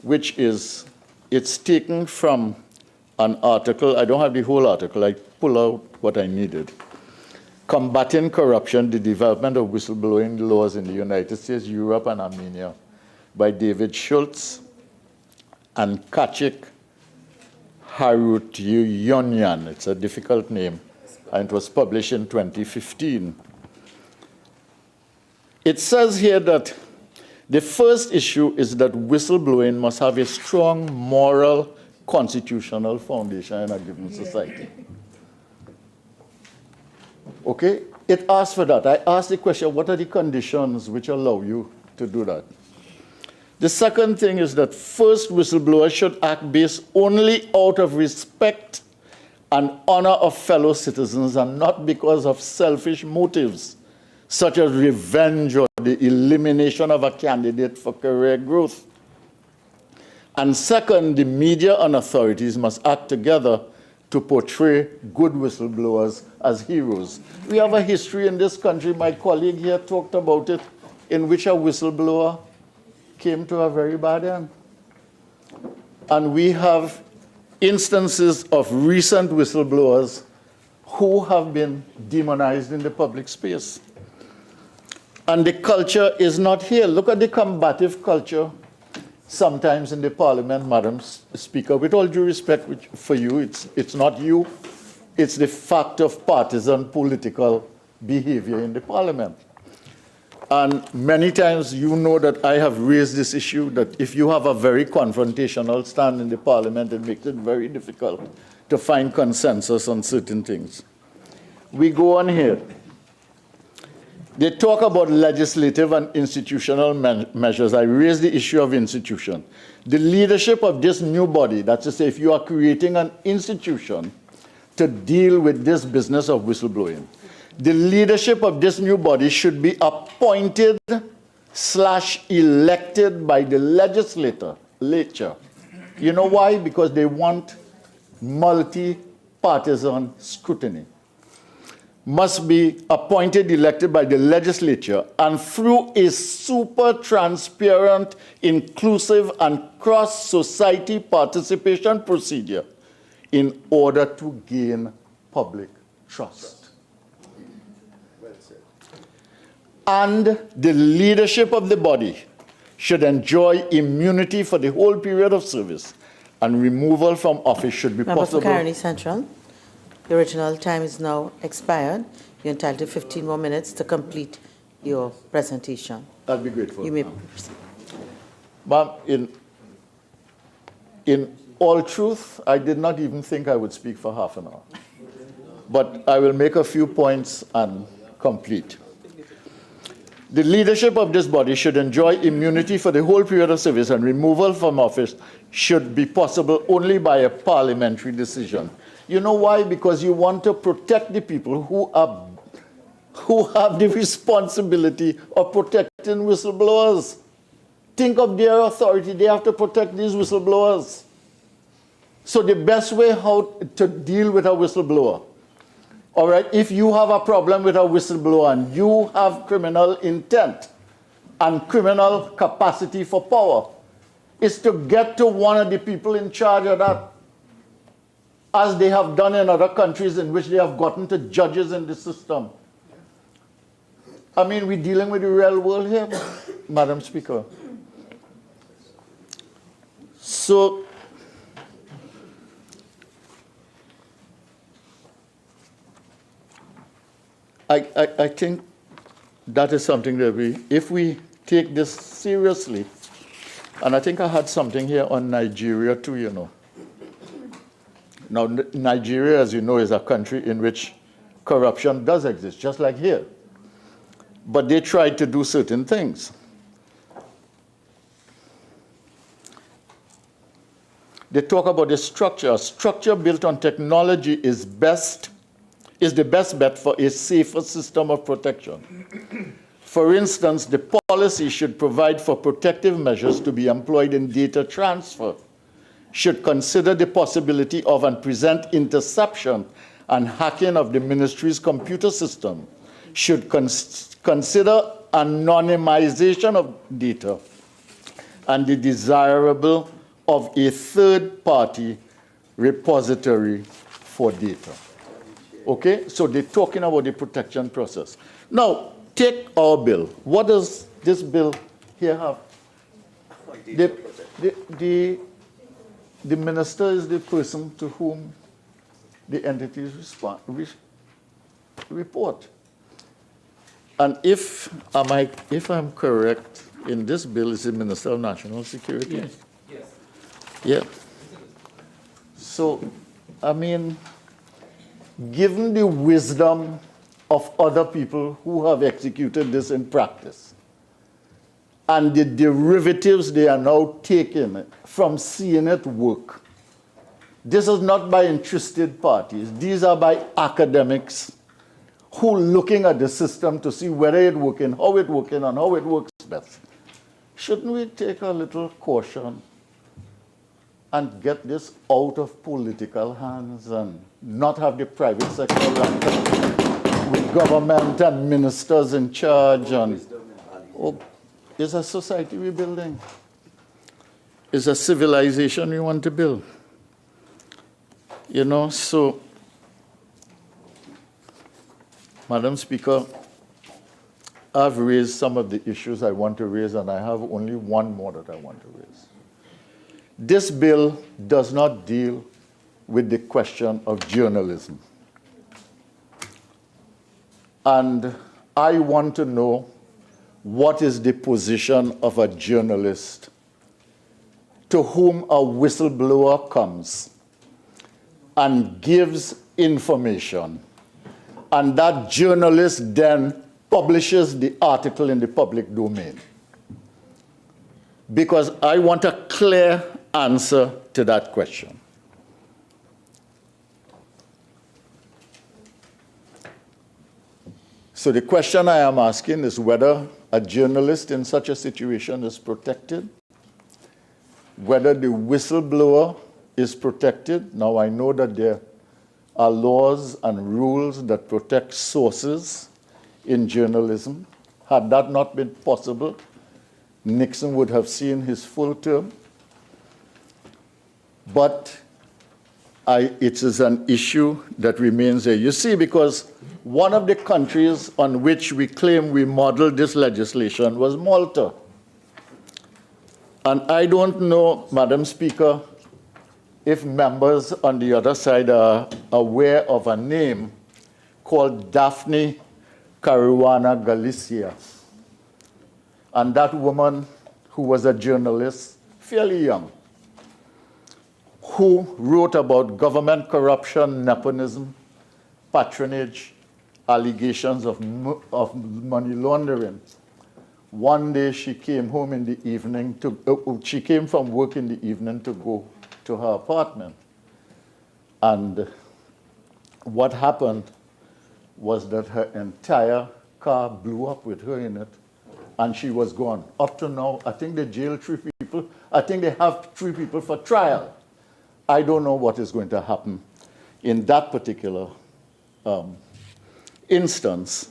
which is, it's taken from an article. I don't have the whole article. I pull out what I needed. Combating Corruption, the Development of Whistleblowing Laws in the United States, Europe, and Armenia, by David Schultz and Kachik Harutyunyan. It's a difficult name, and it was published in 2015. It says here that the first issue is that whistleblowing must have a strong moral, constitutional foundation in a given society. Okay? It asks for that. I asked the question, what are the conditions which allow you to do that? The second thing is that first, whistleblowers should act based only out of respect and honor of fellow citizens and not because of selfish motives, such as revenge or the elimination of a candidate for career growth. And second, the media and authorities must act together to portray good whistleblowers as heroes. We have a history in this country, my colleague here talked about it, in which a whistleblower came to a very bad end. And we have instances of recent whistleblowers who have been demonized in the public space. And the culture is not here. Look at the combative culture sometimes in the parliament, Madam Speaker. With all due respect for you, it's not you. It's the fact of partisan political behavior in the parliament. And many times you know that I have raised this issue, that if you have a very confrontational stand in the parliament, it makes it very difficult to find consensus on certain things. We go on here. They talk about legislative and institutional measures. I raised the issue of institution. The leadership of this new body, that's to say, if you are creating an institution to deal with this business of whistleblowing, the leadership of this new body should be appointed / elected by the legislature. You know why? Because they want multi-partisan scrutiny. Must be appointed, elected by the legislature, and through a super transparent, inclusive, and cross-society participation procedure in order to gain public trust. Well said. And the leadership of the body should enjoy immunity for the whole period of service, and removal from office should be possible. Member for Caroni Central. The original time is now expired. You're entitled to 15 more minutes to complete your presentation. I'd be grateful. You may proceed. Ma'am, in all truth, I did not even think I would speak for half an hour. But I will make a few points and complete. The leadership of this body should enjoy immunity for the whole period of service, and removal from office should be possible only by a parliamentary decision. You know why? Because you want to protect the people who have the responsibility of protecting whistleblowers. Think of their authority. They have to protect these whistleblowers. So the best way how to deal with a whistleblower, all right, if you have a problem with a whistleblower and you have criminal intent and criminal capacity for power, is to get to one of the people in charge of that, as they have done in other countries in which they have gotten to judges in the system. I mean, we're dealing with the real world here, Madam Speaker. So, I think that is something that if we take this seriously, and I think I had something here on Nigeria too, you know. Now, Nigeria, as you know, is a country in which corruption does exist, just like here. But they tried to do certain things. They talk about the structure. A structure built on technology is the best bet for a safer system of protection. For instance, the policy should provide for protective measures to be employed in data transfer, should consider the possibility of and present interception and hacking of the ministry's computer system, should consider anonymization of data, and the desirable of a third-party repository for data. Okay, so they're talking about the protection process. Now, take our bill. What does this bill here have? The minister is the person to whom the entities report. And if I'm correct, in this bill is the Minister of National Security. Yes. Yes. Yeah. So, I mean, given the wisdom of other people who have executed this in practice, and the derivatives they are now taking from seeing it work, this is not by interested parties. These are by academics who are looking at the system to see whether it's working, and how it works best. Shouldn't we take a little caution and get this out of political hands and not have the private sector with government and ministers in charge? And it's a society we're building. It's a civilization we want to build. You know, so, Madam Speaker, I've raised some of the issues I want to raise, and I have only one more that I want to raise. This bill does not deal with the question of journalism. And I want to know what is the position of a journalist to whom a whistleblower comes and gives information, and that journalist then publishes the article in the public domain. Because I want a clear answer to that question. So the question I am asking is whether a journalist in such a situation is protected, whether the whistleblower is protected. Now, I know that there are laws and rules that protect sources in journalism. Had that not been possible, Nixon would have seen his full term. But it is an issue that remains there. You see, because one of the countries on which we claim we modeled this legislation was Malta. And I don't know, Madam Speaker, if members on the other side are aware of a name called Daphne Caruana Galicia. And that woman, who was a journalist, fairly young, who wrote about government corruption, nepotism, patronage, allegations of money laundering. One day she came home in the evening she came from work in the evening to go to her apartment. And what happened was that her entire car blew up with her in it, and she was gone. Up to now, I think they jailed 3 people. I think they have 3 people for trial. I don't know what is going to happen in that particular instance.